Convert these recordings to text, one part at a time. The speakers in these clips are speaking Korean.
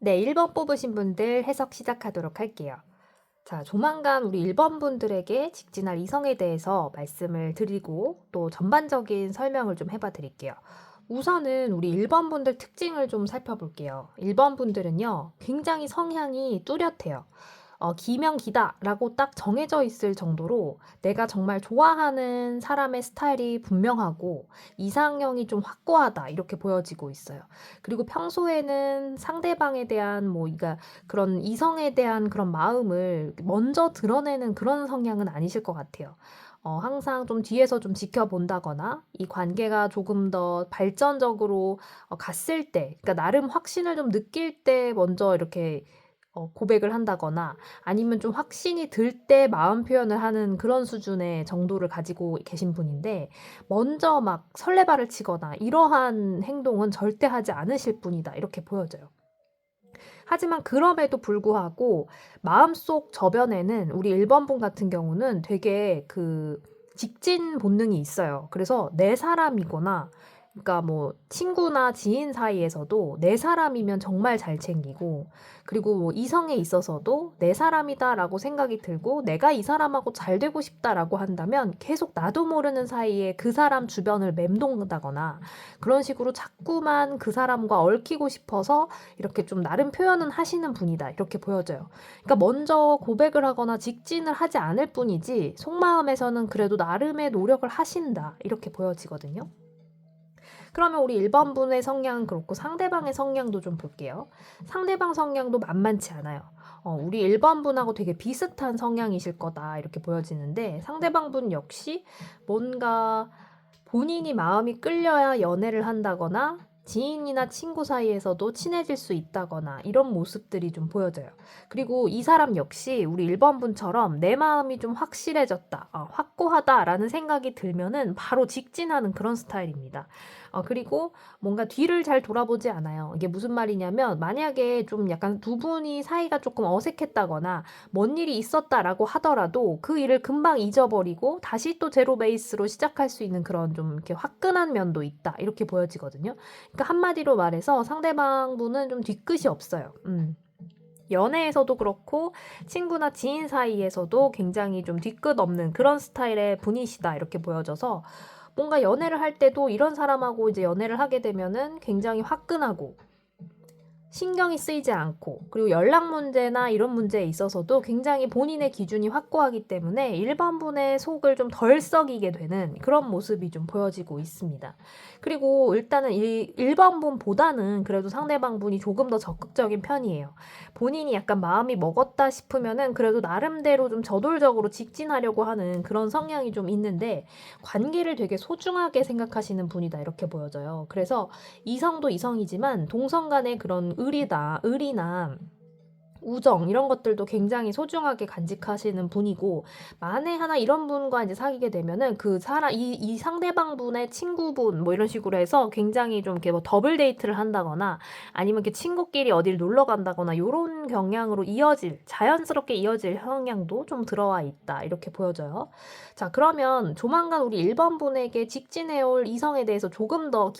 네, 1번 뽑으신 분들 해석 시작하도록 할게요. 자, 조만간 우리 1번 분들에게 직진할 이성에 대해서 말씀을 드리고 또 전반적인 설명을 좀 해봐 드릴게요. 우선은 우리 1번 분들 특징을 좀 살펴볼게요. 1번 분들은요, 굉장히 성향이 뚜렷해요. 기면 기다라고 딱 정해져 있을 정도로 내가 정말 좋아하는 사람의 스타일이 분명하고 이상형이 좀 확고하다 이렇게 보여지고 있어요. 그리고 평소에는 상대방에 대한 그러니까 그런 이성에 대한 그런 마음을 먼저 드러내는 그런 성향은 아니실 것 같아요. 항상 좀 뒤에서 좀 지켜본다거나 이 관계가 조금 더 발전적으로 갔을 때, 그러니까 나름 확신을 좀 느낄 때 먼저 이렇게 고백을 한다거나 아니면 좀 확신이 들 때 마음 표현을 하는 그런 수준의 정도를 가지고 계신 분인데 먼저 막 설레발을 치거나 이러한 행동은 절대 하지 않으실 분이다 이렇게 보여져요. 하지만 그럼에도 불구하고 마음속 저변에는 우리 1번 분 같은 경우는 되게 그 직진 본능이 있어요. 그래서 내 사람이거나 그러니까 뭐 친구나 지인 사이에서도 내 사람이면 정말 잘 챙기고 그리고 뭐 이성에 있어서도 내 사람이다라고 생각이 들고 내가 이 사람하고 잘 되고 싶다라고 한다면 계속 나도 모르는 사이에 그 사람 주변을 맴돈다거나 그런 식으로 자꾸만 그 사람과 얽히고 싶어서 이렇게 좀 나름 표현은 하시는 분이다 이렇게 보여져요. 그러니까 먼저 고백을 하거나 직진을 하지 않을 뿐이지 속마음에서는 그래도 나름의 노력을 하신다 이렇게 보여지거든요. 그러면 우리 1번 분의 성향은 그렇고 상대방의 성향도 좀 볼게요. 상대방 성향도 만만치 않아요. 우리 1번 분하고 되게 비슷한 성향이실 거다 이렇게 보여지는데 상대방 분 역시 뭔가 본인이 마음이 끌려야 연애를 한다거나 지인이나 친구 사이에서도 친해질 수 있다거나 이런 모습들이 좀 보여져요. 그리고 이 사람 역시 우리 1번 분처럼 내 마음이 좀 확실해졌다, 확고하다라는 생각이 들면은 바로 직진하는 그런 스타일입니다. 그리고 뭔가 뒤를 잘 돌아보지 않아요. 이게 무슨 말이냐면 만약에 좀 약간 두 분이 사이가 조금 어색했다거나 뭔 일이 있었다라고 하더라도 그 일을 금방 잊어버리고 다시 또 제로 베이스로 시작할 수 있는 그런 좀 이렇게 화끈한 면도 있다. 이렇게 보여지거든요. 그러니까 한마디로 말해서 상대방 분은 좀 뒤끝이 없어요. 연애에서도 그렇고 친구나 지인 사이에서도 굉장히 좀 뒤끝 없는 그런 스타일의 분이시다 이렇게 보여져서 뭔가 연애를 할 때도 이런 사람하고 이제 연애를 하게 되면은 굉장히 화끈하고 신경이 쓰이지 않고 그리고 연락 문제나 이런 문제에 있어서도 굉장히 본인의 기준이 확고하기 때문에 일반 분의 속을 좀 덜 썩이게 되는 그런 모습이 좀 보여지고 있습니다. 그리고 일단은 일반 분보다는 그래도 상대방 분이 조금 더 적극적인 편이에요. 본인이 약간 마음이 먹었다 싶으면은 그래도 나름대로 좀 저돌적으로 직진하려고 하는 그런 성향이 좀 있는데 관계를 되게 소중하게 생각하시는 분이다 이렇게 보여져요. 그래서 이성도 이성이지만 동성 간의 그런 의리나 우정 이런 것들도 굉장히 소중하게 간직하시는 분이고 만에 하나 이런 분과 이제 사귀게 되면은 그 사람 이 상대방 분의 친구분 뭐 이런 식으로 해서 굉장히 좀 이렇게 뭐 더블 데이트를 한다거나 아니면 이렇게 친구끼리 어디를 놀러 간다거나 요런 경향으로 자연스럽게 이어질 성향도 좀 들어와 있다 이렇게 보여져요. 자, 그러면 조만간 우리 1번 분에게 직진해 올 이성에 대해서 조금 더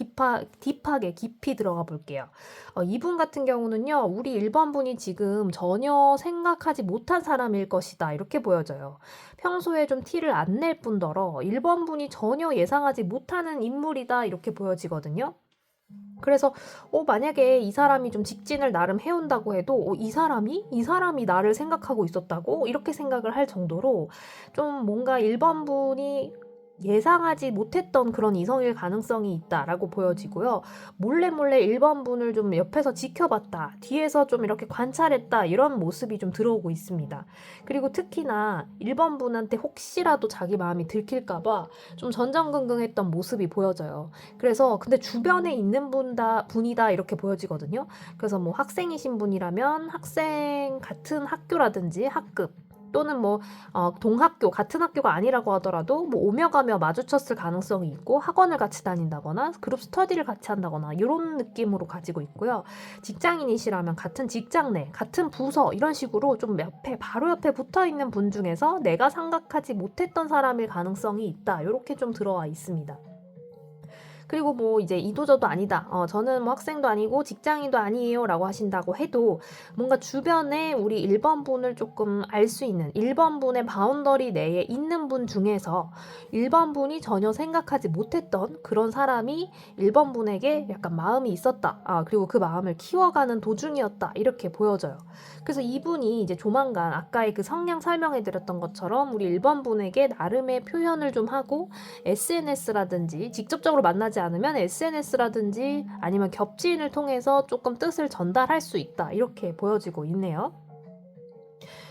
딥하게 깊이 들어가 볼게요. 이분 같은 경우는요, 우리 1번 분이 지금 전혀 생각하지 못한 사람일 것이다. 이렇게 보여져요. 평소에 좀 티를 안 낼 뿐더러 1번 분이 전혀 예상하지 못하는 인물이다. 이렇게 보여지거든요. 그래서 만약에 이 사람이 좀 직진을 나름 해온다고 해도 이 사람이 나를 생각하고 있었다고 이렇게 생각을 할 정도로 좀 뭔가 1번 분이 예상하지 못했던 그런 이성일 가능성이 있다라고 보여지고요. 몰래 몰래 1번 분을 좀 옆에서 지켜봤다. 뒤에서 좀 이렇게 관찰했다. 이런 모습이 좀 들어오고 있습니다. 그리고 특히나 1번 분한테 혹시라도 자기 마음이 들킬까봐 좀 전전긍긍했던 모습이 보여져요. 그래서 근데 주변에 있는 분이다 이렇게 보여지거든요. 그래서 뭐 학생이신 분이라면 학생 같은 학교라든지 학급 또는 뭐 동학교 같은 학교가 아니라고 하더라도 뭐 오며 가며 마주쳤을 가능성이 있고 학원을 같이 다닌다거나 그룹 스터디를 같이 한다거나 이런 느낌으로 가지고 있고요. 직장인이시라면 같은 직장 내 같은 부서 이런 식으로 좀 바로 옆에 붙어 있는 분 중에서 내가 생각하지 못했던 사람일 가능성이 있다. 이렇게 좀 들어와 있습니다. 그리고 뭐 이제 이도저도 아니다. 저는 뭐 학생도 아니고 직장인도 아니에요라고 하신다고 해도 뭔가 주변에 우리 1번 분을 조금 알 수 있는 1번 분의 바운더리 내에 있는 분 중에서 1번 분이 전혀 생각하지 못했던 그런 사람이 1번 분에게 약간 마음이 있었다. 그리고 그 마음을 키워가는 도중이었다. 이렇게 보여져요. 그래서 이분이 이제 조만간 아까의 그 성향 설명해드렸던 것처럼 우리 1번 분에게 나름의 표현을 좀 하고 SNS라든지 직접적으로 만나지 않으면 SNS라든지 아니면 겹지인을 통해서 조금 뜻을 전달할 수 있다. 이렇게 보여지고 있네요.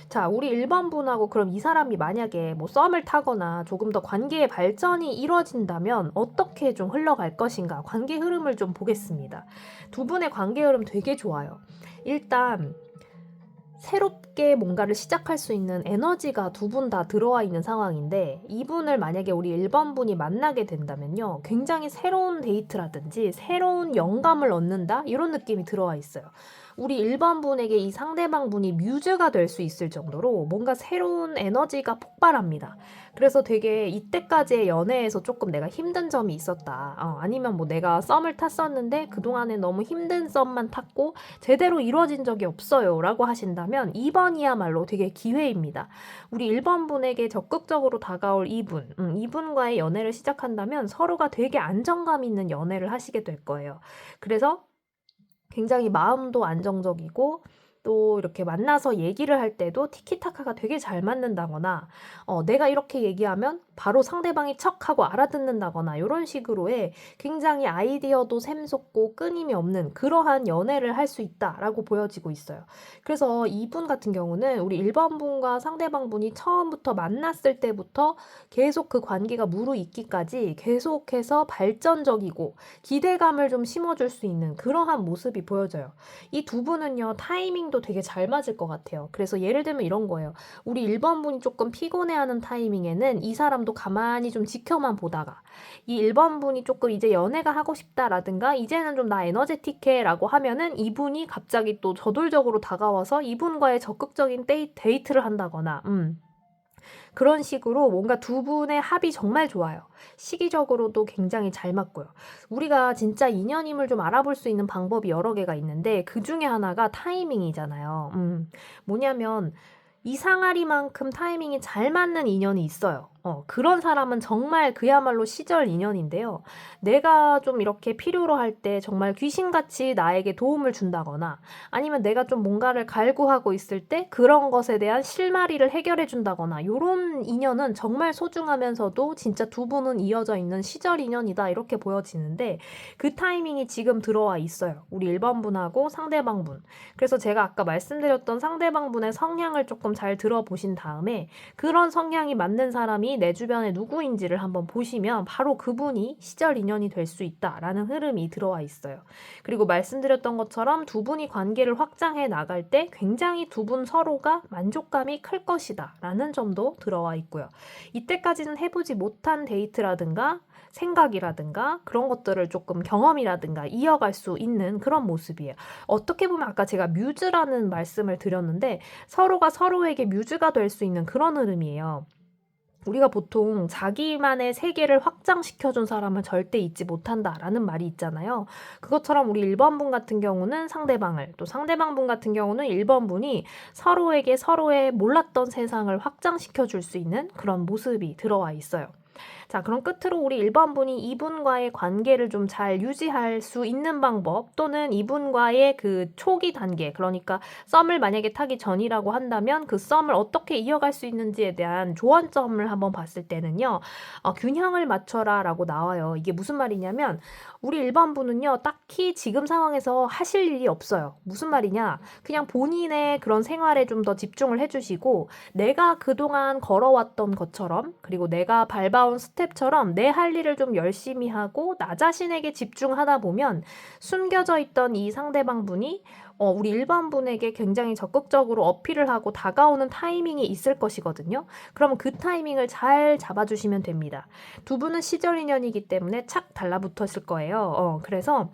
자, 우리 1번 분하고 그럼 이 사람이 만약에 뭐 썸을 타거나 조금 더 관계의 발전이 이루어진다면 어떻게 좀 흘러갈 것인가? 관계 흐름을 좀 보겠습니다. 두 분의 관계 흐름 되게 좋아요. 일단 새롭게 뭔가를 시작할 수 있는 에너지가 두 분 다 들어와 있는 상황인데 이분을 만약에 우리 1번 분이 만나게 된다면요. 굉장히 새로운 데이트라든지 새로운 영감을 얻는다? 이런 느낌이 들어와 있어요. 우리 1번 분에게 이 상대방 분이 뮤즈가 될 수 있을 정도로 뭔가 새로운 에너지가 폭발합니다. 그래서 되게 이때까지의 연애에서 조금 내가 힘든 점이 있었다. 아니면 뭐 내가 썸을 탔었는데 그동안에 너무 힘든 썸만 탔고 제대로 이루어진 적이 없어요. 라고 하신다면 2번이야말로 되게 기회입니다. 우리 1번 분에게 적극적으로 다가올 이분과의 연애를 시작한다면 서로가 되게 안정감 있는 연애를 하시게 될 거예요. 그래서 굉장히 마음도 안정적이고 또 이렇게 만나서 얘기를 할 때도 티키타카가 되게 잘 맞는다거나 내가 이렇게 얘기하면 바로 상대방이 척하고 알아듣는다거나 이런 식으로의 굉장히 아이디어도 샘솟고 끊임이 없는 그러한 연애를 할 수 있다라고 보여지고 있어요. 그래서 이분 같은 경우는 우리 1번 분과 상대방 분이 처음부터 만났을 때부터 계속 그 관계가 무르익기까지 계속해서 발전적이고 기대감을 좀 심어줄 수 있는 그러한 모습이 보여져요. 이 두 분은요, 타이밍도 되게 잘 맞을 것 같아요. 그래서 예를 들면 이런 거예요. 우리 1번 분이 조금 피곤해하는 타이밍에는 이 사람도 가만히 좀 지켜만 보다가 이 1번 분이 조금 이제 연애가 하고 싶다라든가 이제는 좀 나 에너제틱해 라고 하면은 이분이 갑자기 또 저돌적으로 다가와서 이분과의 적극적인 데이트를 한다거나 그런 식으로 뭔가 두 분의 합이 정말 좋아요. 시기적으로도 굉장히 잘 맞고요. 우리가 진짜 인연임을 좀 알아볼 수 있는 방법이 여러 개가 있는데 그 중에 하나가 타이밍이잖아요. 뭐냐면 이상하리만큼 타이밍이 잘 맞는 인연이 있어요. 그런 사람은 정말 그야말로 시절 인연인데요. 내가 좀 이렇게 필요로 할 때 정말 귀신같이 나에게 도움을 준다거나 아니면 내가 좀 뭔가를 갈구하고 있을 때 그런 것에 대한 실마리를 해결해 준다거나 이런 인연은 정말 소중하면서도 진짜 두 분은 이어져 있는 시절 인연이다 이렇게 보여지는데 그 타이밍이 지금 들어와 있어요. 우리 1번 분하고 상대방 분. 그래서 제가 아까 말씀드렸던 상대방 분의 성향을 조금 잘 들어보신 다음에 그런 성향이 맞는 사람이 내 주변에 누구인지를 한번 보시면 바로 그분이 시절 인연이 될 수 있다라는 흐름이 들어와 있어요. 그리고 말씀드렸던 것처럼 두 분이 관계를 확장해 나갈 때 굉장히 두 분 서로가 만족감이 클 것이다 라는 점도 들어와 있고요. 이때까지는 해보지 못한 데이트라든가 생각이라든가 그런 것들을 조금 경험이라든가 이어갈 수 있는 그런 모습이에요. 어떻게 보면 아까 제가 뮤즈라는 말씀을 드렸는데 서로가 서로에게 뮤즈가 될 수 있는 그런 흐름이에요. 우리가 보통 자기만의 세계를 확장시켜준 사람을 절대 잊지 못한다라는 말이 있잖아요. 그것처럼 우리 1번 분 같은 경우는 상대방을, 또 상대방 분 같은 경우는 1번 분이 서로에게 서로의 몰랐던 세상을 확장시켜줄 수 있는 그런 모습이 들어와 있어요. 자, 그럼 끝으로 우리 1번 분이 이분과의 관계를 좀 잘 유지할 수 있는 방법 또는 이분과의 그 초기 단계, 그러니까 썸을 만약에 타기 전이라고 한다면 그 썸을 어떻게 이어갈 수 있는지에 대한 조언점을 한번 봤을 때는요. 균형을 맞춰라 라고 나와요. 이게 무슨 말이냐면 우리 1번 분은요. 딱히 지금 상황에서 하실 일이 없어요. 무슨 말이냐? 그냥 본인의 그런 생활에 좀 더 집중을 해주시고 내가 그동안 걸어왔던 것처럼 그리고 내가 밟아온 스텝처럼 내 할 일을 좀 열심히 하고 나 자신에게 집중하다 보면 숨겨져 있던 이 상대방 분이 우리 1번 분에게 굉장히 적극적으로 어필을 하고 다가오는 타이밍이 있을 것이거든요. 그러면 그 타이밍을 잘 잡아주시면 됩니다. 두 분은 시절 인연이기 때문에 착 달라붙었을 거예요. 그래서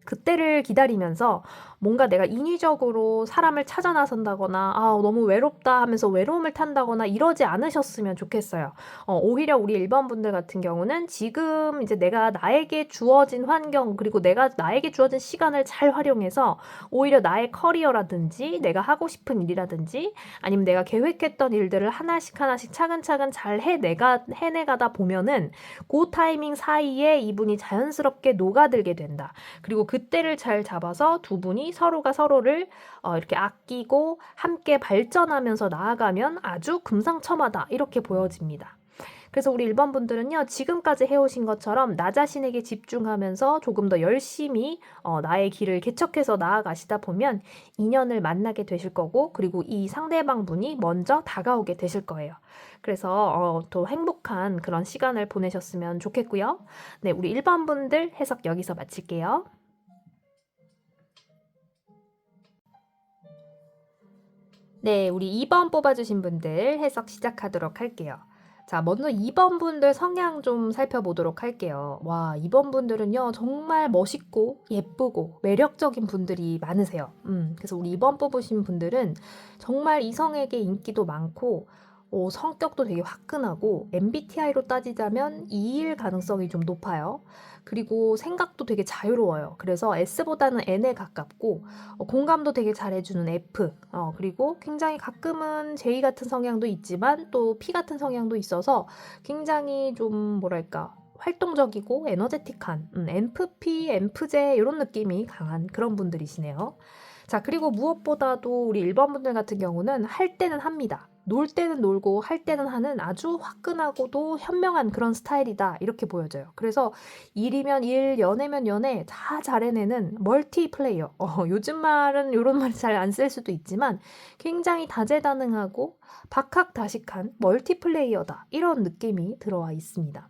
그때를 기다리면서 뭔가 내가 인위적으로 사람을 찾아 나선다거나 너무 외롭다 하면서 외로움을 탄다거나 이러지 않으셨으면 좋겠어요. 오히려 우리 1번 분들 같은 경우는 지금 이제 내가 나에게 주어진 환경 그리고 내가 나에게 주어진 시간을 잘 활용해서 오히려 나의 커리어라든지 내가 하고 싶은 일이라든지 아니면 내가 계획했던 일들을 하나씩 차근차근 잘 해내가다 보면은 그 타이밍 사이에 이분이 자연스럽게 녹아들게 된다. 그리고 그때를 잘 잡아서 두 분이 서로가 서로를 이렇게 아끼고 함께 발전하면서 나아가면 아주 금상첨화다 이렇게 보여집니다. 그래서 우리 1번 분들은요, 지금까지 해오신 것처럼 나 자신에게 집중하면서 조금 더 열심히 나의 길을 개척해서 나아가시다 보면 인연을 만나게 되실 거고, 그리고 이 상대방 분이 먼저 다가오게 되실 거예요. 그래서 더 행복한 그런 시간을 보내셨으면 좋겠고요. 네, 우리 1번 분들 해석 여기서 마칠게요. 네, 우리 2번 뽑아주신 분들 해석 시작하도록 할게요. 자, 먼저 2번 분들 성향 좀 살펴보도록 할게요. 와, 2번 분들은요, 정말 멋있고 예쁘고 매력적인 분들이 많으세요. 그래서 우리 2번 뽑으신 분들은 정말 이성에게 인기도 많고, 성격도 되게 화끈하고, MBTI로 따지자면 E일 가능성이 좀 높아요. 그리고 생각도 되게 자유로워요. 그래서 S보다는 N에 가깝고, 공감도 되게 잘해주는 F, 그리고 굉장히 가끔은 J 같은 성향도 있지만 또 P 같은 성향도 있어서 굉장히 좀 뭐랄까 활동적이고 에너제틱한 NFP, NFJ 이런 느낌이 강한 그런 분들이시네요. 자, 그리고 무엇보다도 우리 1번 분들 같은 경우는 할 때는 합니다. 놀 때는 놀고 할 때는 하는 아주 화끈하고도 현명한 그런 스타일이다 이렇게 보여져요. 그래서 일이면 일, 연애면 연애 다 잘 해내는 멀티 플레이어. 요즘 말은 이런 말 잘 안 쓸 수도 있지만 굉장히 다재다능하고 박학다식한 멀티 플레이어다 이런 느낌이 들어와 있습니다.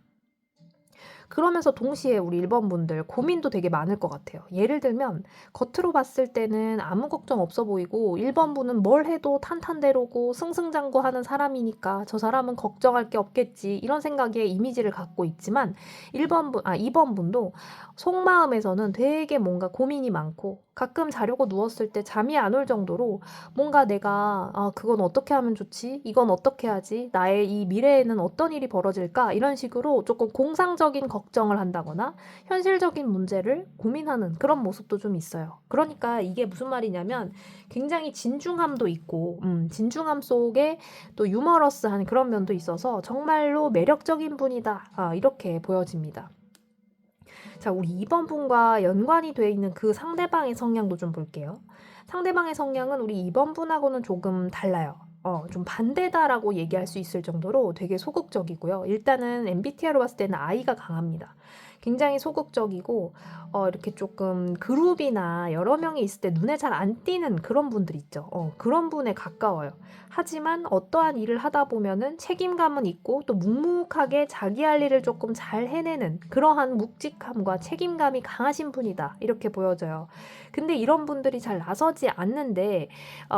그러면서 동시에 우리 1번 분들 고민도 되게 많을 것 같아요. 예를 들면 겉으로 봤을 때는 아무 걱정 없어 보이고 1번 분은 뭘 해도 탄탄대로고 승승장구하는 사람이니까 저 사람은 걱정할 게 없겠지 이런 생각에 이미지를 갖고 있지만 2번 분도 속마음에서는 되게 뭔가 고민이 많고 가끔 자려고 누웠을 때 잠이 안 올 정도로 뭔가 내가 그건 어떻게 하면 좋지? 이건 어떻게 하지? 나의 이 미래에는 어떤 일이 벌어질까? 이런 식으로 조금 공상적인 걱정을 한다거나 현실적인 문제를 고민하는 그런 모습도 좀 있어요. 그러니까 이게 무슨 말이냐면 굉장히 진중함도 있고 진중함 속에 또 유머러스한 그런 면도 있어서 정말로 매력적인 분이다. 이렇게 보여집니다. 자, 우리 2번 분과 연관이 되어 있는 그 상대방의 성향도 좀 볼게요. 상대방의 성향은 우리 2번 분하고는 조금 달라요. 좀 반대다라고 얘기할 수 있을 정도로 되게 소극적이고요. 일단은 MBTI로 봤을 때는 I가 강합니다. 굉장히 소극적이고 이렇게 조금 그룹이나 여러 명이 있을 때 눈에 잘 안 띄는 그런 분들 있죠. 그런 분에 가까워요. 하지만 어떠한 일을 하다 보면은 책임감은 있고 또 묵묵하게 자기 할 일을 조금 잘 해내는 그러한 묵직함과 책임감이 강하신 분이다. 이렇게 보여져요. 근데 이런 분들이 잘 나서지 않는데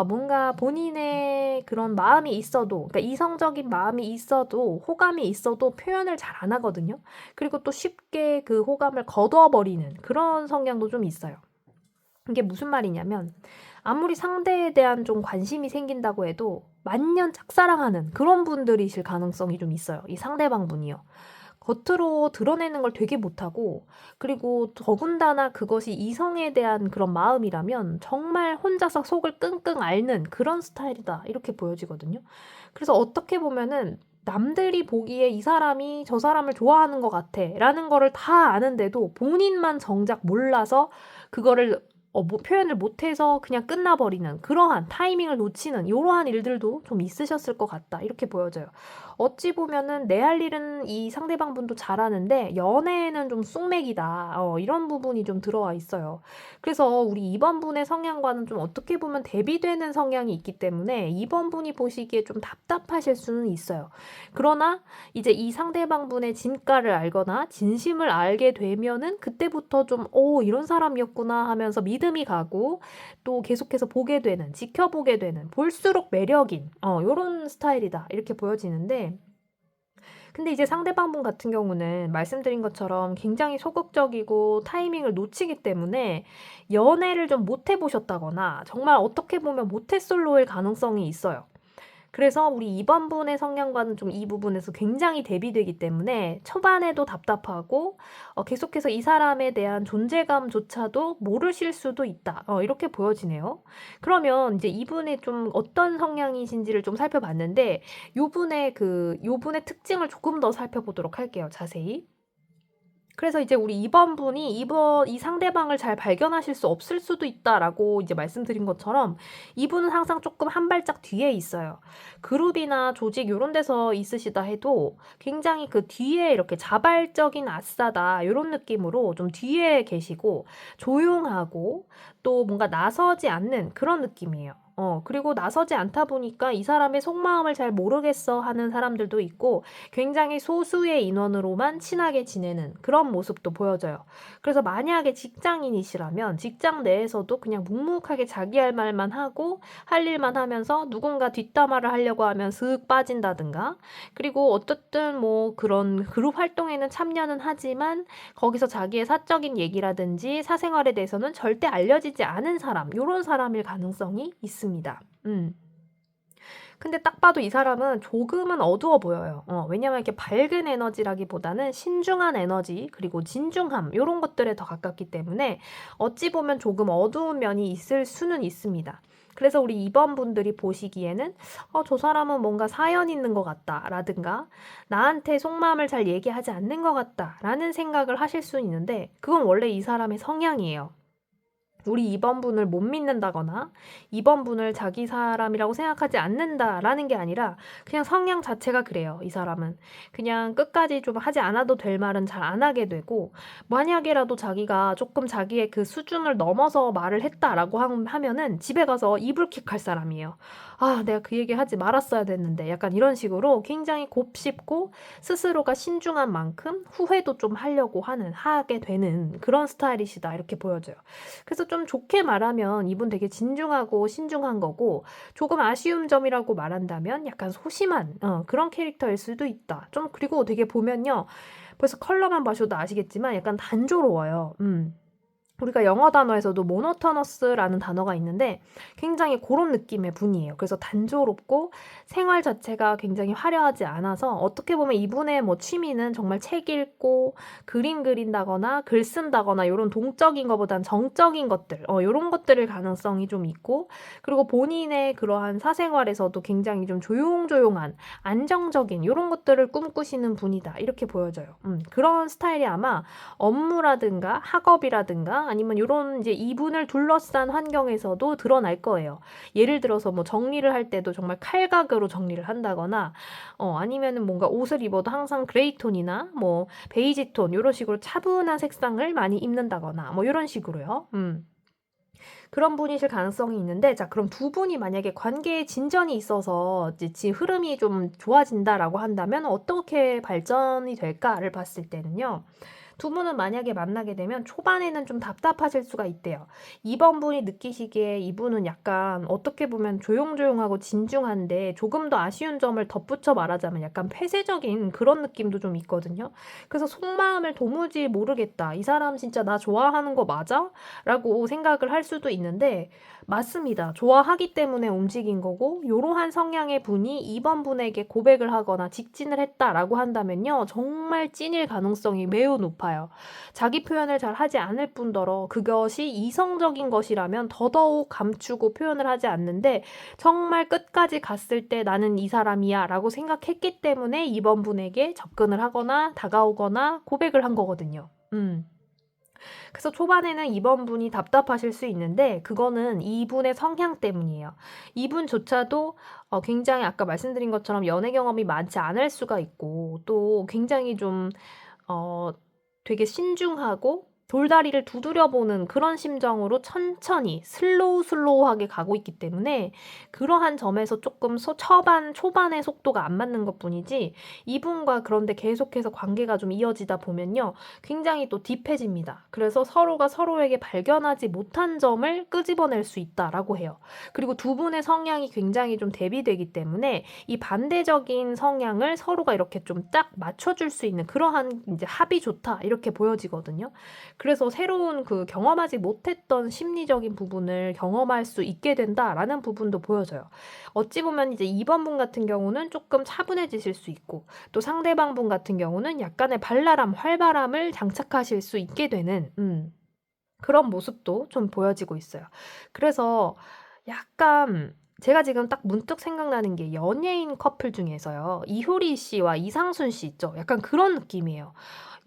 뭔가 본인의 그런 마음이 있어도 그러니까 이성적인 마음이 있어도 호감이 있어도 표현을 잘 안 하거든요. 그리고 또 쉽게 그 호감을 거둬버리는 그런 성향도 좀 있어요. 이게 무슨 말이냐면 아무리 상대에 대한 좀 관심이 생긴다고 해도 만년 짝사랑하는 그런 분들이실 가능성이 좀 있어요. 이 상대방 분이요. 겉으로 드러내는 걸 되게 못하고 그리고 더군다나 그것이 이성에 대한 그런 마음이라면 정말 혼자서 속을 끙끙 앓는 그런 스타일이다 이렇게 보여지거든요. 그래서 어떻게 보면은 남들이 보기에 이 사람이 저 사람을 좋아하는 것 같아 라는 거를 다 아는데도 본인만 정작 몰라서 그거를 표현을 못해서 그냥 끝나버리는 그러한 타이밍을 놓치는 이러한 일들도 좀 있으셨을 것 같다 이렇게 보여져요. 어찌 보면은 내 할 일은 이 상대방 분도 잘하는데 연애에는 좀 쑥맥이다. 이런 부분이 좀 들어와 있어요. 그래서 우리 2번 분의 성향과는 좀 어떻게 보면 대비되는 성향이 있기 때문에 2번 분이 보시기에 좀 답답하실 수는 있어요. 그러나 이제 이 상대방 분의 진가를 알거나 진심을 알게 되면은 그때부터 좀 이런 사람이었구나 하면서 믿음이 가고 또 계속해서 보게 되는 지켜보게 되는 볼수록 매력인 요런 스타일이다 이렇게 보여지는데 근데 이제 상대방분 같은 경우는 말씀드린 것처럼 굉장히 소극적이고 타이밍을 놓치기 때문에 연애를 좀 못 해 보셨다거나 정말 어떻게 보면 모태솔로일 가능성이 있어요. 그래서 우리 2번 분의 성향과는 좀 이 부분에서 굉장히 대비되기 때문에 초반에도 답답하고 계속해서 이 사람에 대한 존재감조차도 모르실 수도 있다. 이렇게 보여지네요. 그러면 이제 이분이 좀 어떤 성향이신지를 좀 살펴봤는데 요분의 특징을 조금 더 살펴보도록 할게요. 자세히. 그래서 이제 우리 2번 분이 이 상대방을 잘 발견하실 수 없을 수도 있다라고 이제 말씀드린 것처럼 이분은 항상 조금 한 발짝 뒤에 있어요. 그룹이나 조직 요런 데서 있으시다 해도 굉장히 그 뒤에 이렇게 자발적인 아싸다 요런 느낌으로 좀 뒤에 계시고 조용하고 또 뭔가 나서지 않는 그런 느낌이에요. 그리고 나서지 않다 보니까 이 사람의 속마음을 잘 모르겠어 하는 사람들도 있고 굉장히 소수의 인원으로만 친하게 지내는 그런 모습도 보여져요. 그래서 만약에 직장인이시라면 직장 내에서도 그냥 묵묵하게 자기 할 말만 하고 할 일만 하면서 누군가 뒷담화를 하려고 하면 슥 빠진다든가 그리고 어쨌든 뭐 그런 그룹 활동에는 참여는 하지만 거기서 자기의 사적인 얘기라든지 사생활에 대해서는 절대 알려지지 않은 사람 요런 사람일 가능성이 있습니다. 근데 딱 봐도 이 사람은 조금은 어두워 보여요. 왜냐면 이렇게 밝은 에너지라기보다는 신중한 에너지 그리고 진중함 요런 것들에 더 가깝기 때문에 어찌 보면 조금 어두운 면이 있을 수는 있습니다. 그래서 우리 2번 분들이 보시기에는 저 사람은 뭔가 사연 있는 것 같다라든가 나한테 속마음을 잘 얘기하지 않는 것 같다라는 생각을 하실 수 있는데 그건 원래 이 사람의 성향이에요. 우리 2번 분을 못 믿는다거나 2번 분을 자기 사람이라고 생각하지 않는다라는 게 아니라 그냥 성향 자체가 그래요. 이 사람은. 그냥 끝까지 좀 하지 않아도 될 말은 잘 안 하게 되고 만약에라도 자기가 조금 자기의 그 수준을 넘어서 말을 했다라고 하면은 집에 가서 이불킥 할 사람이에요. 아, 내가 그 얘기 하지 말았어야 됐는데 약간 이런 식으로 굉장히 곱씹고 스스로가 신중한 만큼 후회도 좀 하게 되는 그런 스타일이시다 이렇게 보여져요. 그래서 좀 좋게 말하면 이분 되게 진중하고 신중한 거고 조금 아쉬운 점이라고 말한다면 약간 소심한 그런 캐릭터일 수도 있다. 좀 그리고 되게 보면요. 벌써 컬러만 봐셔도 아시겠지만 약간 단조로워요. 우리가 영어 단어에서도 모노토너스라는 단어가 있는데 굉장히 그런 느낌의 분이에요. 그래서 단조롭고 생활 자체가 굉장히 화려하지 않아서 어떻게 보면 이분의 뭐 취미는 정말 책 읽고 그림 그린다거나 글 쓴다거나 이런 동적인 것보단 정적인 것들 이런 것들을 가능성이 좀 있고 그리고 본인의 그러한 사생활에서도 굉장히 좀 조용조용한 안정적인 이런 것들을 꿈꾸시는 분이다 이렇게 보여져요. 그런 스타일이 아마 업무라든가 학업이라든가 아니면 요런 이제 이분을 둘러싼 환경에서도 드러날 거예요. 예를 들어서 뭐 정리를 할 때도 정말 칼각으로 정리를 한다거나 아니면은 뭔가 옷을 입어도 항상 그레이 톤이나 뭐 베이지 톤 요런 식으로 차분한 색상을 많이 입는다거나 뭐 요런 식으로요. 그런 분이실 가능성이 있는데 자 그럼 두 분이 만약에 관계에 진전이 있어서 이제 흐름이 좀 좋아진다라고 한다면 어떻게 발전이 될까를 봤을 때는요. 두 분은 만약에 만나게 되면 초반에는 좀 답답하실 수가 있대요. 2번 분이 느끼시기에 이분은 약간 어떻게 보면 조용조용하고 진중한데 조금 더 아쉬운 점을 덧붙여 말하자면 약간 폐쇄적인 그런 느낌도 좀 있거든요. 그래서 속마음을 도무지 모르겠다. 이 사람 진짜 나 좋아하는 거 맞아? 라고 생각을 할 수도 있는데 맞습니다. 좋아하기 때문에 움직인 거고 이러한 성향의 분이 2번 분에게 고백을 하거나 직진을 했다라고 한다면요. 정말 찐일 가능성이 매우 높아요. 자기 표현을 잘 하지 않을 뿐더러 그것이 이성적인 것이라면 더더욱 감추고 표현을 하지 않는데 정말 끝까지 갔을 때 나는 이 사람이야 라고 생각했기 때문에 2번 분에게 접근을 하거나 다가오거나 고백을 한 거거든요. 그래서 초반에는 2번 분이 답답하실 수 있는데 그거는 이분의 성향 때문이에요. 이분조차도 굉장히 아까 말씀드린 것처럼 연애 경험이 많지 않을 수가 있고 또 굉장히 좀 되게 신중하고 돌다리를 두드려보는 그런 심정으로 천천히 슬로우하게 가고 있기 때문에 그러한 점에서 조금 초반의 속도가 안 맞는 것뿐이지 이분과 그런데 계속해서 관계가 좀 이어지다 보면요. 굉장히 또 딥해집니다. 그래서 서로가 서로에게 발견하지 못한 점을 끄집어낼 수 있다라고 해요. 그리고 두 분의 성향이 굉장히 좀 대비되기 때문에 이 반대적인 성향을 서로가 이렇게 좀 딱 맞춰줄 수 있는 그러한 이제 합이 좋다 이렇게 보여지거든요. 그래서 새로운 그 경험하지 못했던 심리적인 부분을 경험할 수 있게 된다라는 부분도 보여져요. 어찌 보면 이제 2번 분 같은 경우는 조금 차분해지실 수 있고 또 상대방 분 같은 경우는 약간의 발랄함, 활발함을 장착하실 수 있게 되는 그런 모습도 좀 보여지고 있어요. 그래서 약간 제가 지금 딱 문득 생각나는 게 연예인 커플 중에서요. 이효리 씨와 이상순 씨 있죠. 약간 그런 느낌이에요.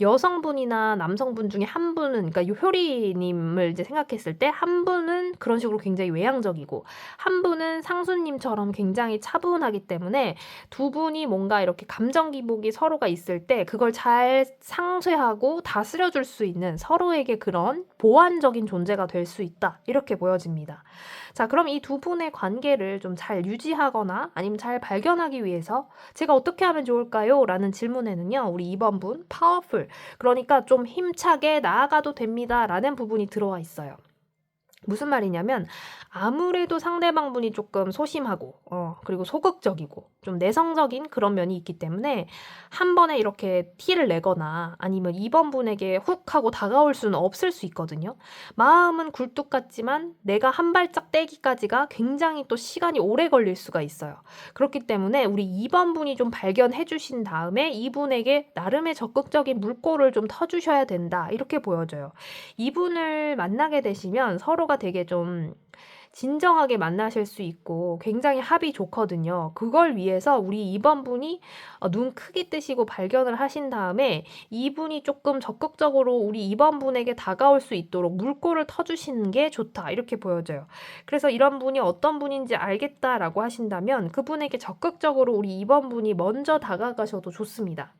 여성분이나 남성분 중에 한 분은 그러니까 효리 님을 이제 생각했을 때 한 분은 그런 식으로 굉장히 외향적이고 한 분은 상수 님처럼 굉장히 차분하기 때문에 두 분이 뭔가 이렇게 감정 기복이 서로가 있을 때 그걸 잘 상쇄하고 다스려 줄 수 있는 서로에게 그런 보완적인 존재가 될 수 있다. 이렇게 보여집니다. 자, 그럼 이 두 분의 관계를 좀 잘 유지하거나 아니면 잘 발견하기 위해서 제가 어떻게 하면 좋을까요? 라는 질문에는요. 우리 2번 분 powerful 그러니까 좀 힘차게 나아가도 됩니다. 라는 부분이 들어와 있어요. 무슨 말이냐면 아무래도 상대방 분이 조금 소심하고 그리고 소극적이고 좀 내성적인 그런 면이 있기 때문에 한 번에 이렇게 티를 내거나 아니면 2번 분에게 훅 하고 다가올 수는 없을 수 있거든요. 마음은 굴뚝 같지만 내가 한 발짝 떼기까지가 굉장히 또 시간이 오래 걸릴 수가 있어요. 그렇기 때문에 우리 2번 분이 좀 발견해 주신 다음에 이분에게 나름의 적극적인 물꼬를 좀 터주셔야 된다. 이렇게 보여져요. 이분을 만나게 되시면 서로가 되게 좀 진정하게 만나실 수 있고 굉장히 합이 좋거든요. 그걸 위해서 우리 2번 분이 눈 크게 뜨시고 발견을 하신 다음에 이분이 조금 적극적으로 우리 2번 분에게 다가올 수 있도록 물꼬를 터주시는 게 좋다. 이렇게 보여져요. 그래서 이런 분이 어떤 분인지 알겠다라고 하신다면 그분에게 적극적으로 우리 2번 분이 먼저 다가가셔도 좋습니다.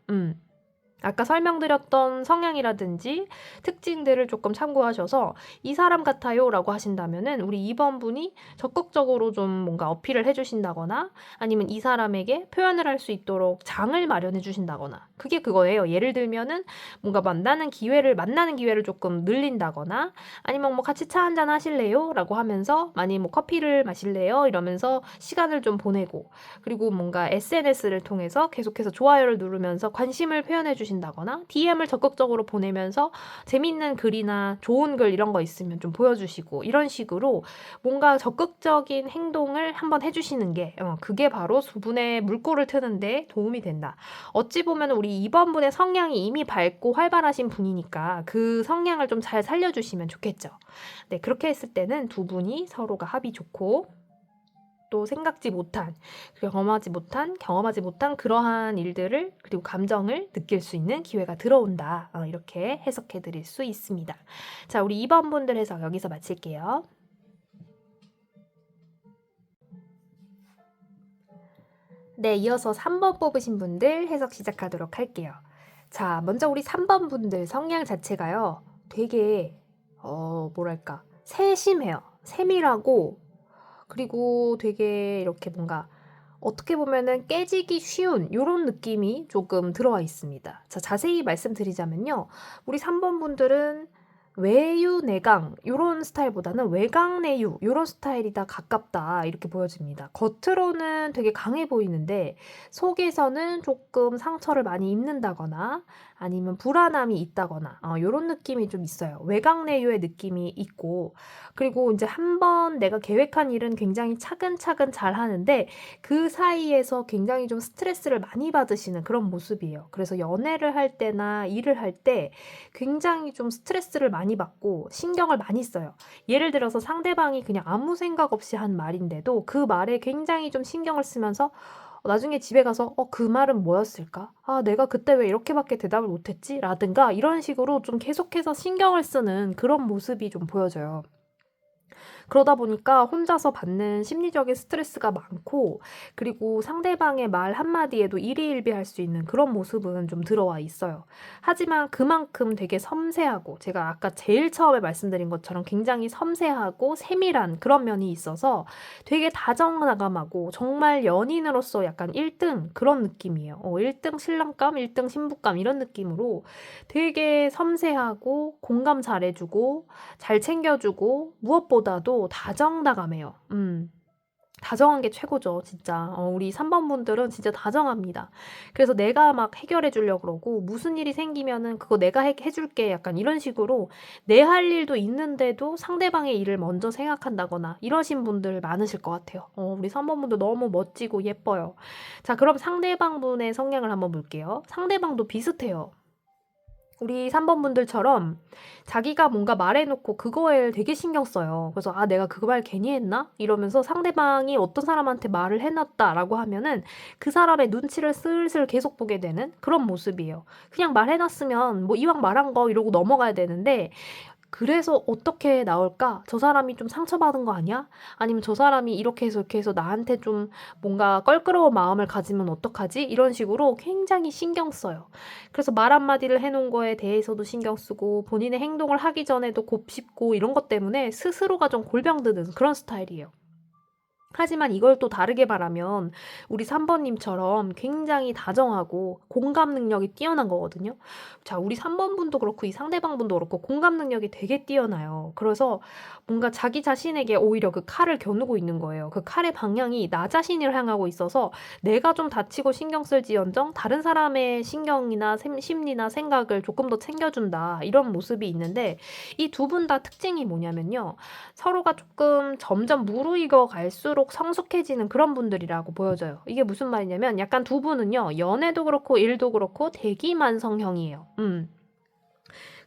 아까 설명드렸던 성향이라든지 특징들을 조금 참고하셔서 이 사람 같아요 라고 하신다면은 우리 2번 분이 적극적으로 좀 뭔가 어필을 해주신다거나 아니면 이 사람에게 표현을 할 수 있도록 장을 마련해 주신다거나 그게 그거예요. 예를 들면은 뭔가 만나는 기회를 조금 늘린다거나 아니면 뭐 같이 차 한잔 하실래요? 라고 하면서 많이 뭐 커피를 마실래요? 이러면서 시간을 좀 보내고 그리고 뭔가 SNS를 통해서 계속해서 좋아요를 누르면서 관심을 표현해 주신다거나 DM을 적극적으로 보내면서 재밌는 글이나 좋은 글 이런 거 있으면 좀 보여주시고 이런 식으로 뭔가 적극적인 행동을 한번 해주시는 게 그게 바로 두 분의 물꼬를 트는데 도움이 된다. 어찌 보면 우리 2번 분의 성향이 이미 밝고 활발하신 분이니까 그 성향을 좀 잘 살려주시면 좋겠죠. 네, 그렇게 했을 때는 두 분이 서로가 합이 좋고 또 생각지 못한, 경험하지 못한 그러한 일들을 그리고 감정을 느낄 수 있는 기회가 들어온다. 이렇게 해석해 드릴 수 있습니다. 자, 우리 2번 분들 해석 여기서 마칠게요. 네, 이어서 3번 뽑으신 분들 해석 시작하도록 할게요. 자, 먼저 우리 3번 분들 성향 자체가요. 되게 뭐랄까 세심해요. 세밀하고 그리고 되게 이렇게 뭔가 어떻게 보면은 깨지기 쉬운 요런 느낌이 조금 들어와 있습니다. 자, 자세히 말씀드리자면요. 우리 3번 분들은 외유내강 요런 스타일보다는 외강내유 요런 스타일이 다 가깝다 이렇게 보여집니다. 겉으로는 되게 강해 보이는데 속에서는 조금 상처를 많이 입는다거나 아니면 불안함이 있다거나 요런 느낌이 좀 있어요. 외강내유의 느낌이 있고 그리고 이제 한번 내가 계획한 일은 굉장히 차근차근 잘 하는데 그 사이에서 굉장히 좀 스트레스를 많이 받으시는 그런 모습이에요. 그래서 연애를 할 때나 일을 할 때 굉장히 좀 스트레스를 많이 받고 신경을 많이 써요. 예를 들어서 상대방이 그냥 아무 생각 없이 한 말인데도 그 말에 굉장히 좀 신경을 쓰면서 나중에 집에 가서 그 말은 뭐였을까? 아, 내가 그때 왜 이렇게밖에 대답을 못했지? 라든가 이런 식으로 좀 계속해서 신경을 쓰는 그런 모습이 좀 보여져요. 그러다 보니까 혼자서 받는 심리적인 스트레스가 많고, 그리고 상대방의 말 한마디에도 일희일비할 수 있는 그런 모습은 좀 들어와 있어요. 하지만 그만큼 되게 섬세하고, 제가 아까 제일 처음에 말씀드린 것처럼 굉장히 섬세하고 세밀한 그런 면이 있어서 되게 다정다감하고 정말 연인으로서 약간 1등 그런 느낌이에요. 1등 신랑감, 1등 신부감 이런 느낌으로 되게 섬세하고 공감 잘해주고 잘 챙겨주고 무엇보다도 다정다감해요. 다정한 게 최고죠, 진짜. 우리 3번 분들은 진짜 다정합니다. 그래서 내가 막 해결해 주려고 그러고, 무슨 일이 생기면은 그거 내가 해줄게. 약간 이런 식으로 내 할 일도 있는데도 상대방의 일을 먼저 생각한다거나 이러신 분들 많으실 것 같아요. 우리 3번 분들 너무 멋지고 예뻐요. 자, 그럼 상대방 분의 성향을 한번 볼게요. 상대방도 비슷해요. 우리 3번 분들처럼 자기가 뭔가 말해놓고 그거에 되게 신경 써요. 그래서 아, 내가 그 말 괜히 했나? 이러면서 상대방이 어떤 사람한테 말을 해놨다라고 하면은 그 사람의 눈치를 슬슬 계속 보게 되는 그런 모습이에요. 그냥 말해놨으면 뭐 이왕 말한 거 이러고 넘어가야 되는데, 그래서 어떻게 나올까? 저 사람이 좀 상처받은 거 아니야? 아니면 저 사람이 이렇게 해서 이렇게 해서 나한테 좀 뭔가 껄끄러운 마음을 가지면 어떡하지? 이런 식으로 굉장히 신경 써요. 그래서 말 한마디를 해놓은 거에 대해서도 신경 쓰고 본인의 행동을 하기 전에도 곱씹고 이런 것 때문에 스스로가 좀 골병드는 그런 스타일이에요. 하지만 이걸 또 다르게 말하면 우리 3번님처럼 굉장히 다정하고 공감 능력이 뛰어난 거거든요. 자, 우리 3번 분도 그렇고 이 상대방 분도 그렇고 공감 능력이 되게 뛰어나요. 그래서 뭔가 자기 자신에게 오히려 그 칼을 겨누고 있는 거예요. 그 칼의 방향이 나 자신을 향하고 있어서 내가 좀 다치고 신경 쓸지언정 다른 사람의 신경이나 심리나 생각을 조금 더 챙겨준다. 이런 모습이 있는데, 이 두 분 다 특징이 뭐냐면요. 서로가 조금 점점 무르익어 갈수록 성숙해지는 그런 분들이라고 보여져요. 이게 무슨 말이냐면 약간 두 분은요, 연애도 그렇고 일도 그렇고 대기만성형이에요.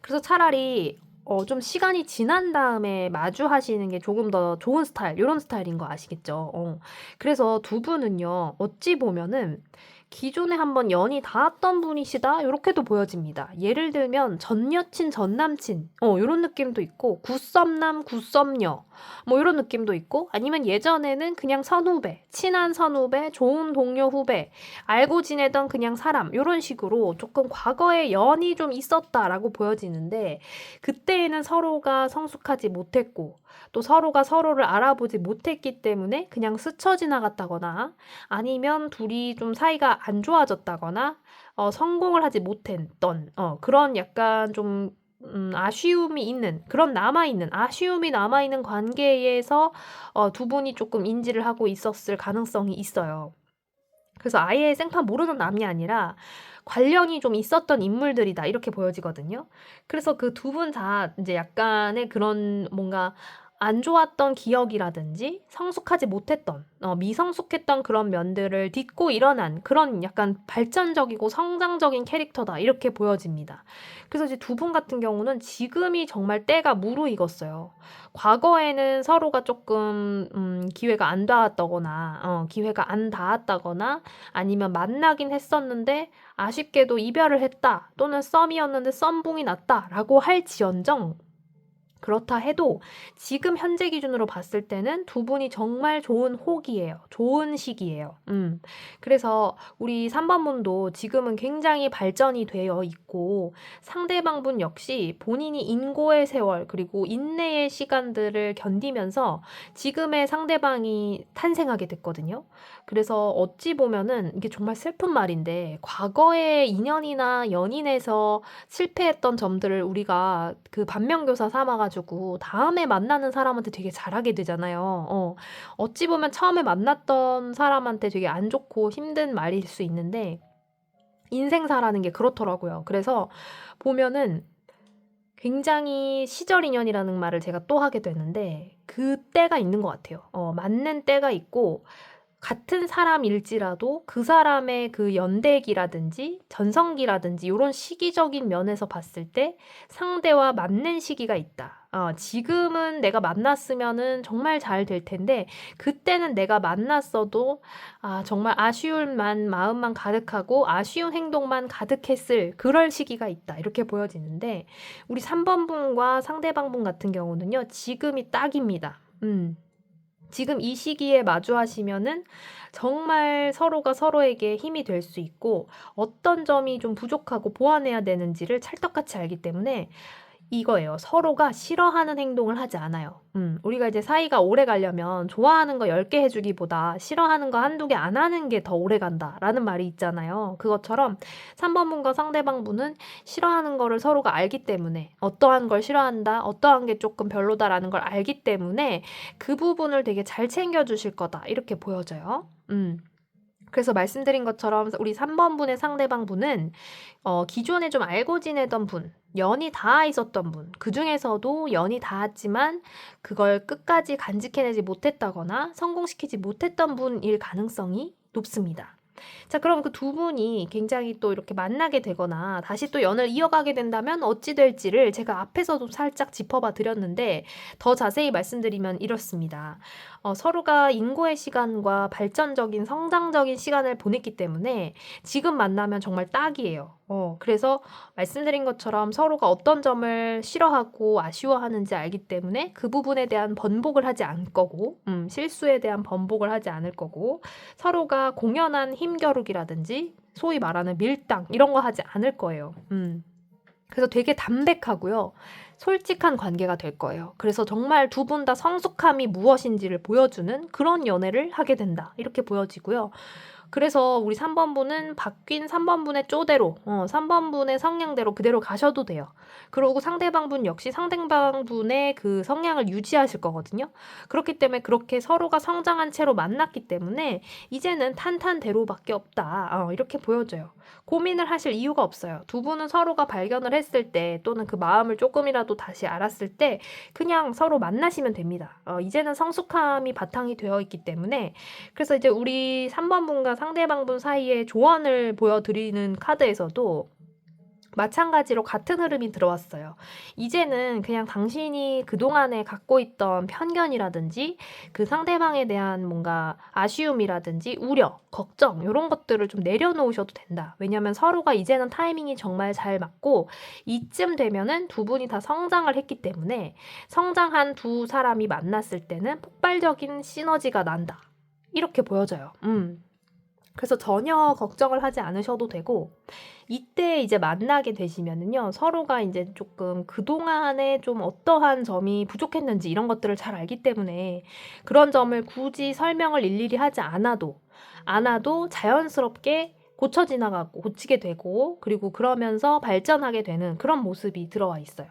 그래서 차라리 좀 시간이 지난 다음에 마주하시는 게 조금 더 좋은 스타일, 이런 스타일인 거 아시겠죠? 그래서 두 분은요, 어찌 보면은 기존에 한번 연이 닿았던 분이시다? 이렇게도 보여집니다. 예를 들면 전 여친, 전 남친 이런 느낌도 있고, 굿썸남, 굿썸녀 뭐 이런 느낌도 있고, 아니면 예전에는 그냥 선후배, 친한 선후배, 좋은 동료 후배, 알고 지내던 그냥 사람 이런 식으로 조금 과거에 연이 좀 있었다라고 보여지는데, 그때에는 서로가 성숙하지 못했고 또 서로가 서로를 알아보지 못했기 때문에 그냥 스쳐 지나갔다거나, 아니면 둘이 좀 사이가 안 좋아졌다거나 성공을 하지 못했던 그런 약간 좀 아쉬움이 있는 그런 아쉬움이 남아있는 관계에서 두 분이 조금 인지를 하고 있었을 가능성이 있어요. 그래서 아예 생판 모르는 남이 아니라 관련이 좀 있었던 인물들이다 이렇게 보여지거든요. 그래서 그 두 분 다 이제 약간의 그런 뭔가 안 좋았던 기억이라든지 성숙하지 못했던 미성숙했던 그런 면들을 딛고 일어난 그런 약간 발전적이고 성장적인 캐릭터다 이렇게 보여집니다. 그래서 이제 두 분 같은 경우는 지금이 정말 때가 무르익었어요. 과거에는 서로가 조금 기회가 안 닿았다거나 기회가 안 닿았다거나, 아니면 만나긴 했었는데 아쉽게도 이별을 했다, 또는 썸이었는데 썸붕이 났다라고 할지언정, 그렇다 해도 지금 현재 기준으로 봤을 때는 두 분이 정말 좋은 호기예요. 좋은 시기예요. 그래서 우리 3번 분도 지금은 굉장히 발전이 되어 있고, 상대방 분 역시 본인이 인고의 세월 그리고 인내의 시간들을 견디면서 지금의 상대방이 탄생하게 됐거든요. 그래서 어찌 보면은 이게 정말 슬픈 말인데, 과거의 인연이나 연인에서 실패했던 점들을 우리가 그 반면교사 삼아가지고 다음에 만나는 사람한테 되게 잘하게 되잖아요. 어찌 보면 처음에 만났던 사람한테 되게 안 좋고 힘든 말일 수 있는데, 인생사라는 게 그렇더라고요. 그래서 보면은 굉장히 시절 인연이라는 말을 제가 또 하게 되는데, 그 때가 있는 것 같아요. 맞는 때가 있고, 같은 사람일지라도 그 사람의 그 연대기라든지 전성기라든지 이런 시기적인 면에서 봤을 때 상대와 맞는 시기가 있다. 지금은 내가 만났으면은 정말 잘 될 텐데, 그때는 내가 만났어도 정말 아쉬울만 마음만 가득하고 아쉬운 행동만 가득했을 그럴 시기가 있다. 이렇게 보여지는데, 우리 3번 분과 상대방 분 같은 경우는요, 지금이 딱입니다. 지금 이 시기에 마주하시면은 정말 서로가 서로에게 힘이 될 수 있고 어떤 점이 좀 부족하고 보완해야 되는지를 찰떡같이 알기 때문에 이거예요. 서로가 싫어하는 행동을 하지 않아요. 우리가 이제 사이가 오래 가려면 좋아하는 거 10개 해 주기보다 싫어하는 거 1-2개 안 하는 게 더 오래 간다라는 말이 있잖아요. 그것처럼 3번 분과 상대방 분은 싫어하는 거를 서로가 알기 때문에 어떠한 걸 싫어한다, 어떠한 게 조금 별로다라는 걸 알기 때문에 그 부분을 되게 잘 챙겨 주실 거다. 이렇게 보여져요. 그래서 말씀드린 것처럼 우리 3번 분의 상대방 분은 기존에 좀 알고 지내던 분, 연이 닿아 있었던 분, 그중에서도 연이 닿았지만 그걸 끝까지 간직해내지 못했다거나 성공시키지 못했던 분일 가능성이 높습니다. 자, 그럼 그 두 분이 굉장히 또 이렇게 만나게 되거나 다시 또 연을 이어가게 된다면 어찌 될지를 제가 앞에서도 살짝 짚어봐 드렸는데 더 자세히 말씀드리면 이렇습니다. 서로가 인고의 시간과 발전적인 성장적인 시간을 보냈기 때문에 지금 만나면 정말 딱이에요. 그래서 말씀드린 것처럼 서로가 어떤 점을 싫어하고 아쉬워하는지 알기 때문에 그 부분에 대한 번복을 하지 않을 거고, 실수에 대한 번복을 하지 않을 거고, 서로가 공연한 힘겨루기라든지 소위 말하는 밀당 이런 거 하지 않을 거예요. 그래서 되게 담백하고요. 솔직한 관계가 될 거예요. 그래서 정말 두 분 다 성숙함이 무엇인지를 보여주는 그런 연애를 하게 된다. 이렇게 보여지고요. 그래서 우리 3번 분은 바뀐 3번 분의 쪼대로 3번 분의 성향대로 그대로 가셔도 돼요. 그리고 상대방 분 역시 상대방 분의 그 성향을 유지하실 거거든요. 그렇기 때문에 그렇게 서로가 성장한 채로 만났기 때문에 이제는 탄탄대로밖에 없다. 이렇게 보여져요. 고민을 하실 이유가 없어요. 두 분은 서로가 발견을 했을 때 또는 그 마음을 조금이라도 다시 알았을 때 그냥 서로 만나시면 됩니다. 이제는 성숙함이 바탕이 되어 있기 때문에 그래서 이제 우리 3번 분과 상대방 분 사이에 조언을 보여드리는 카드에서도 마찬가지로 같은 흐름이 들어왔어요. 이제는 그냥 당신이 그동안에 갖고 있던 편견이라든지 그 상대방에 대한 뭔가 아쉬움이라든지 우려, 걱정 이런 것들을 좀 내려놓으셔도 된다. 왜냐하면 서로가 이제는 타이밍이 정말 잘 맞고 이쯤 되면은 두 분이 다 성장을 했기 때문에 성장한 두 사람이 만났을 때는 폭발적인 시너지가 난다. 이렇게 보여져요. 그래서 전혀 걱정을 하지 않으셔도 되고 이때 이제 만나게 되시면은요. 서로가 이제 조금 그동안에 좀 어떠한 점이 부족했는지 이런 것들을 잘 알기 때문에 그런 점을 굳이 설명을 일일이 하지 않아도 자연스럽게 고쳐 지나가고 고치게 되고 그리고 그러면서 발전하게 되는 그런 모습이 들어와 있어요.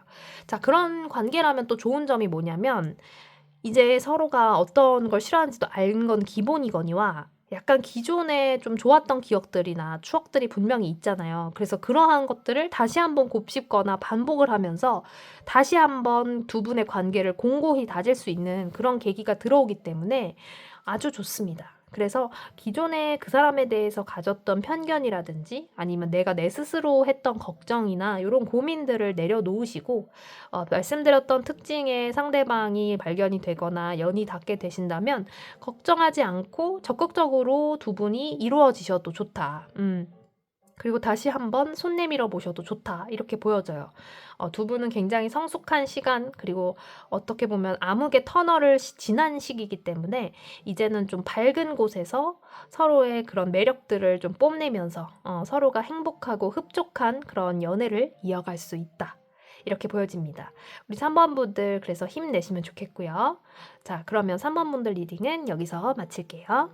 자, 그런 관계라면 또 좋은 점이 뭐냐면 이제 서로가 어떤 걸 싫어하는지도 아는 건 기본이거니와 약간 기존에 좀 좋았던 기억들이나 추억들이 분명히 있잖아요. 그래서 그러한 것들을 다시 한번 곱씹거나 반복을 하면서 다시 한번 두 분의 관계를 공고히 다질 수 있는 그런 계기가 들어오기 때문에 아주 좋습니다. 그래서 기존에 그 사람에 대해서 가졌던 편견이라든지 아니면 내가 내 스스로 했던 걱정이나 이런 고민들을 내려놓으시고 말씀드렸던 특징의 상대방이 발견이 되거나 연이 닿게 되신다면 걱정하지 않고 적극적으로 두 분이 이루어지셔도 좋다. 그리고 다시 한번 손 내밀어 보셔도 좋다. 이렇게 보여져요. 두 분은 굉장히 성숙한 시간 그리고 어떻게 보면 암흑의 터널을 지난 시기이기 때문에 이제는 좀 밝은 곳에서 서로의 그런 매력들을 좀 뽐내면서 서로가 행복하고 흡족한 그런 연애를 이어갈 수 있다. 이렇게 보여집니다. 우리 3번 분들 그래서 힘내시면 좋겠고요. 자, 그러면 3번 분들 리딩은 여기서 마칠게요.